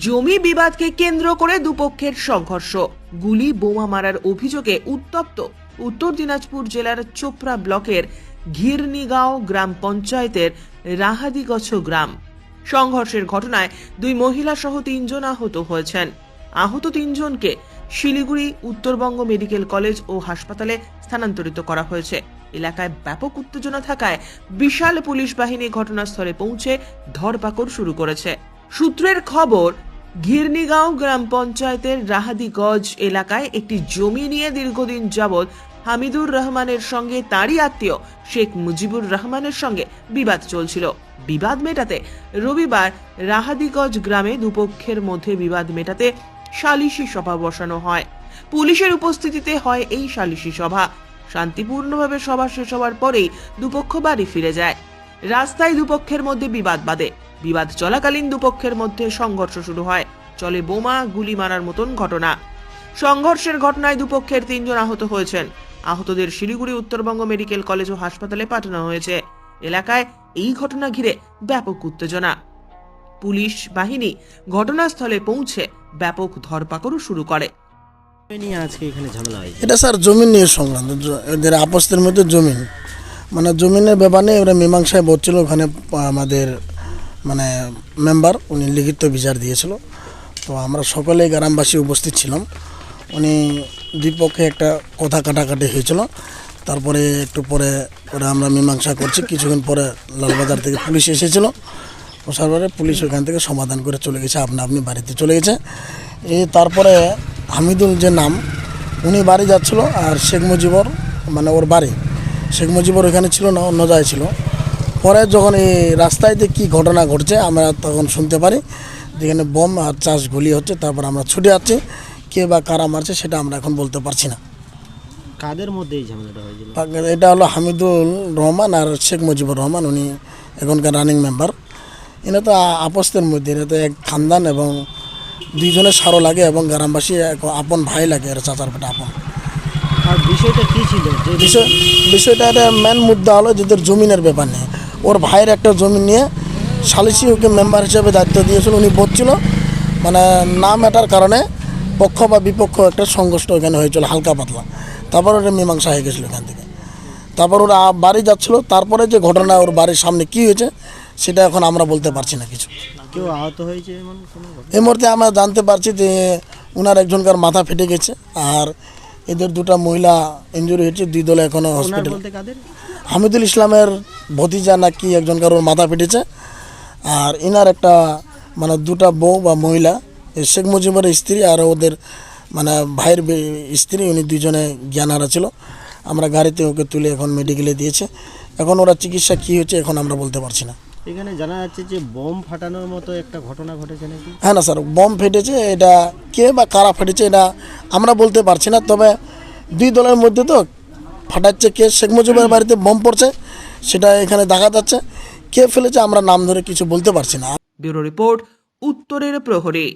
জমি বিবাদকে কেন্দ্র করে দুপক্ষের সংঘর্ষ, গুলি বোমা মারার অভিযোগে উত্তপ্ত উত্তর দিনাজপুর জেলার চোপড়া ব্লকের ঘিরনিগাঁও গ্রাম পঞ্চায়েতের রাহাদিগছ গ্রাম। সংঘর্ষের ঘটনায় দুই মহিলা সহ 3 জন আহত হয়েছেন। আহত 3 জনকে শিলিগুড়ি উত্তরবঙ্গ মেডিকেল কলেজ ও হাসপাতালে স্থানান্তরিত করা হয়েছে। এলাকায় ব্যাপক উত্তেজনা থাকায় বিশাল পুলিশ বাহিনী ঘটনাস্থলে পৌঁছে ধরপাকড় শুরু করেছে। সূত্রের খবর, ঘিরনিগাঁও গ্রাম পঞ্চায়েতের রাহাদিগঞ্জ এলাকায় একটি জমি নিয়ে দীর্ঘদিন যাবৎ হামিদুর রহমানের সঙ্গে তারই আত্মীয় শেখ মুজিবুর রহমানের সঙ্গে বিবাদ চলছিল। বিবাদ মেটাতে রবিবার রাহাদিগঞ্জ গ্রামে দুপক্ষের মধ্যে বিবাদ মেটাতে সালিশি সভা বসানো হয়। পুলিশের উপস্থিতিতে হয় এই সালিশি সভা। শান্তিপূর্ণভাবে সভা শেষ হওয়ার পরেই দুপক্ষ বাড়ি ফিরে যায়। রাস্তায় দুপক্ষের মধ্যে বিবাদ বাধে। বিবাদ চলাকালীন দুপক্ষের মধ্যে সংঘর্ষ শুরু হয়। চলে বোমা গুলি মারার মতন ঘটনা। সংঘর্ষের ঘটনায় দুপক্ষের 3 জন আহত হয়েছেন। আহতদের শিলিগুড়ি উত্তরবঙ্গ মেডিকেল কলেজ ও হাসপাতালে পাঠানো হয়েছে। এলাকায় এই ঘটনা ঘিরে ব্যাপক উত্তেজনা। পুলিশ বাহিনী ঘটনাস্থলে পৌঁছে ব্যাপক ধরপাকড় শুরু করে। এটা স্যার জমি নিয়ে সংক্রান্ত, এদের আপসের মধ্যে জমি, মানে জমিনের ব্যাপার নিয়ে এরা মীমাংসায় বসছিল। ওখানে আমাদের মানে মেম্বার উনি লিখিত বিচার দিয়েছিল, তো আমরা সকলেই গ্রামবাসী উপস্থিত ছিলাম। উনি দুই পক্ষে একটা কথা কাটাকাটি হয়েছিল, তারপরে একটু পরে ওরা আমরা মীমাংসা করছি। কিছুক্ষণ পরে লালবাজার থেকে পুলিশ এসেছিলো, আসার পরে পুলিশ ওখান থেকে সমাধান করে চলে গেছে, আপনি বাড়িতে চলে গেছে। তারপরে হামিদুল যে নাম, উনি বাড়ি যাচ্ছিল, আর শেখ মুজিবর মানে ওর বাড়ি, শেখ মুজিবর ওখানে ছিল না, অন্য জায়গায় ছিল। পরে যখন এই রাস্তায় কী ঘটনা ঘটছে আমরা তখন শুনতে পারি যেখানে বোম আর চাষ গুলি হচ্ছে। তারপর আমরা ছুটে যাচ্ছি, কে বা কারা মারছে সেটা আমরা এখন বলতে পারছি না। কাদের মধ্যে এই ঝামেলাটা হয়েছিল? এটা হলো হামিদুল রহমান আর শেখ মুজিবুর রহমান, উনি এখনকার রানিং মেম্বার। এরা তো আপসের মধ্যে, এরা তো এক খানদান এবং দুইজনের সারও লাগে এবং গ্রামবাসী আপন ভাই লাগে, এরা চাচার পেটে আপন। আর বিষয়টা কী ছিল? বিষয়টা একটা মেন মুদ্দা হলো যাদের জমিনের ব্যাপার নিয়ে, ওর ভাইয়ের একটা জমি নিয়ে সালিসি ওকে মেম্বার হিসেবে দায়িত্ব দিয়েছিল। উনি বলছিল মানে নাম এটার কারণে পক্ষ বা বিপক্ষ একটা সংঘর্ষ ওখানে হয়েছিল হালকা পাতলা। তারপর ওটা মীমাংসা হয়ে গেছিলো এখান থেকে। তারপর ওরা বাড়ি যাচ্ছিলো, তারপরে যে ঘটনা ওর বাড়ির সামনে কী হয়েছে সেটা এখন আমরা বলতে পারছি না কিছু। কেউ আহত হয়েছে এই মুহূর্তে আমরা জানতে পারছি যে ওনার একজনকার মাথা ফেটে গেছে, আর এদের 2টা মহিলা ইনজুরি হয়েছে। 2 দলে এখনও হসপিটাল। হামিদুল ইসলামের ভতিজা নাকি একজনকার ওর মাথা ফেটেছে, আর ইনার একটা মানে 2টা বউ বা মহিলা, শেখ মুজিবের স্ত্রী আর ওদের মানে ভাইয়ের স্ত্রী, উনি 2 জনে জ্ঞান হারা ছিল। আমরা গাড়িতে ওকে তুলে এখন মেডিকেলে দিয়েছে। এখন ওরা চিকিৎসা কী হচ্ছে এখন আমরা বলতে পারছি না। এখানে জানা যাচ্ছে যে বোম ফাটানোর মতো একটা ঘটনা ঘটেছে নাকি? হ্যাঁ না স্যার, বোম ফেটেছে। এটা কে বা কারা ফেটেছে এটা আমরা বলতে পারছি না, তবে 2 দলের মধ্যে তো ফাটাচ্ছে কে। শেখ মুজিবের বাড়িতে বোম পড়ছে সেটা এখানে দেখা যাচ্ছে, কে ফেলেছে আমরা নাম ধরে কিছু বলতে পারছি না। ব্যুরো রিপোর্ট, উত্তরের প্রহরী।